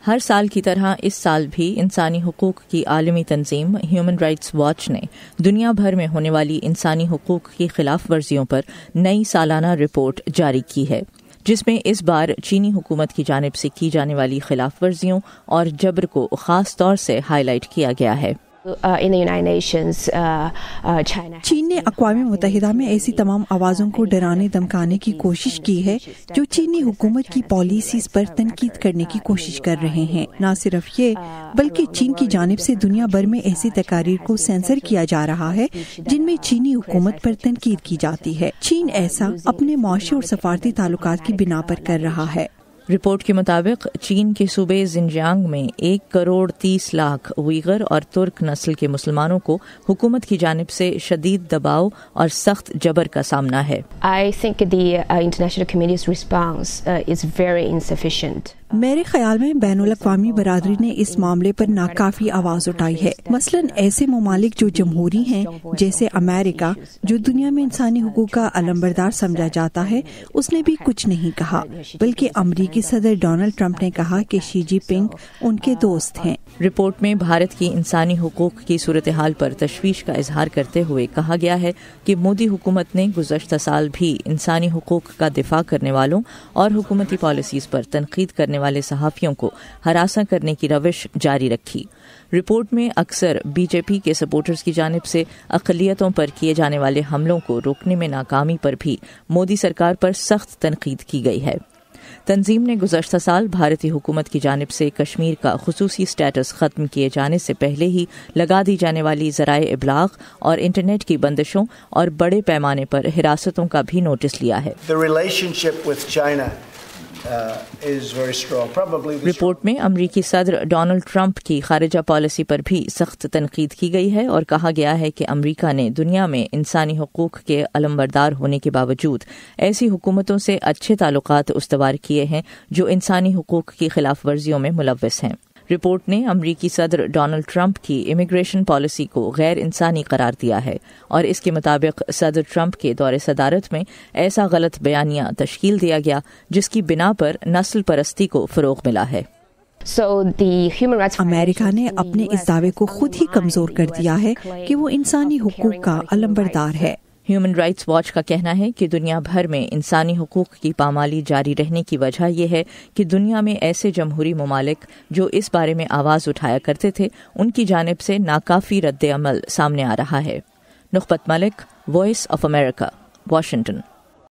ہر سال کی طرح اس سال بھی انسانی حقوق کی عالمی تنظیم ہیومن رائٹس واچ نے دنیا بھر میں ہونے والی انسانی حقوق کی خلاف ورزیوں پر نئی سالانہ رپورٹ جاری کی ہے، جس میں اس بار چینی حکومت کی جانب سے کی جانے والی خلاف ورزیوں اور جبر کو خاص طور سے ہائی لائٹ کیا گیا ہے۔ چین نے اقوام متحدہ میں ایسی تمام آوازوں کو ڈرانے دھمکانے کی کوشش کی ہے جو چینی حکومت کی پالیسیز پر تنقید کرنے کی کوشش کر رہے ہیں۔ نہ صرف یہ بلکہ چین کی جانب سے دنیا بھر میں ایسی تقاریر کو سینسر کیا جا رہا ہے جن میں چینی حکومت پر تنقید کی جاتی ہے۔ چین ایسا اپنے معاشی اور سفارتی تعلقات کی بنا پر کر رہا ہے۔ رپورٹ کے مطابق چین کے صوبے زنجیانگ میں 1,30,00,000 ویغر اور ترک نسل کے مسلمانوں کو حکومت کی جانب سے شدید دباؤ اور سخت جبر کا سامنا ہے۔ میرے خیال میں بین الاقوامی برادری نے اس معاملے پر ناکافی آواز اٹھائی ہے۔ مثلاً ایسے ممالک جو جمہوری ہیں جیسے امریکہ، جو دنیا میں انسانی حقوق کا علمبردار سمجھا جاتا ہے، اس نے بھی کچھ نہیں کہا، بلکہ امریکی صدر ڈونلڈ ٹرمپ نے کہا کہ شی جن پنگ ان کے دوست ہیں۔ رپورٹ میں بھارت کی انسانی حقوق کی صورتحال پر تشویش کا اظہار کرتے ہوئے کہا گیا ہے کہ مودی حکومت نے گزشتہ سال بھی انسانی حقوق کا دفاع کرنے والوں اور حکومتی پالیسیز پر تنقید کرنے والے صحافیوں کو ہراساں کرنے کی روش جاری رکھی۔ رپورٹ میں اکثر بی جے پی کے سپورٹرز کی جانب سے اقلیتوں پر کیے جانے والے حملوں کو روکنے میں ناکامی پر بھی مودی سرکار پر سخت تنقید کی گئی ہے۔ تنظیم نے گزشتہ سال بھارتی حکومت کی جانب سے کشمیر کا خصوصی سٹیٹس ختم کیے جانے سے پہلے ہی لگا دی جانے والی ذرائع ابلاغ اور انٹرنیٹ کی بندشوں اور بڑے پیمانے پر حراستوں کا بھی نوٹس لیا ہے۔ رپورٹ میں امریکی صدر ڈونلڈ ٹرمپ کی خارجہ پالیسی پر بھی سخت تنقید کی گئی ہے اور کہا گیا ہے کہ امریکہ نے دنیا میں انسانی حقوق کے علمبردار ہونے کے باوجود ایسی حکومتوں سے اچھے تعلقات استوار کیے ہیں جو انسانی حقوق کی خلاف ورزیوں میں ملوث ہیں۔ رپورٹ نے امریکی صدر ڈونلڈ ٹرمپ کی امیگریشن پالیسی کو غیر انسانی قرار دیا ہے اور اس کے مطابق صدر ٹرمپ کے دور صدارت میں ایسا غلط بیانیہ تشکیل دیا گیا جس کی بنا پر نسل پرستی کو فروغ ملا ہے۔ امریکہ نے اپنے اس دعوے کو خود ہی کمزور کر دیا ہے کہ وہ انسانی حقوق کا علمبردار ہے۔ ہیومن رائٹس واچ کا کہنا ہے کہ دنیا بھر میں انسانی حقوق کی پامالی جاری رہنے کی وجہ یہ ہے کہ دنیا میں ایسے جمہوری ممالک جو اس بارے میں آواز اٹھایا کرتے تھے ان کی جانب سے ناکافی رد عمل سامنے آ رہا ہے۔ نخبت ملک، وائس آف امریکہ، واشنگٹن۔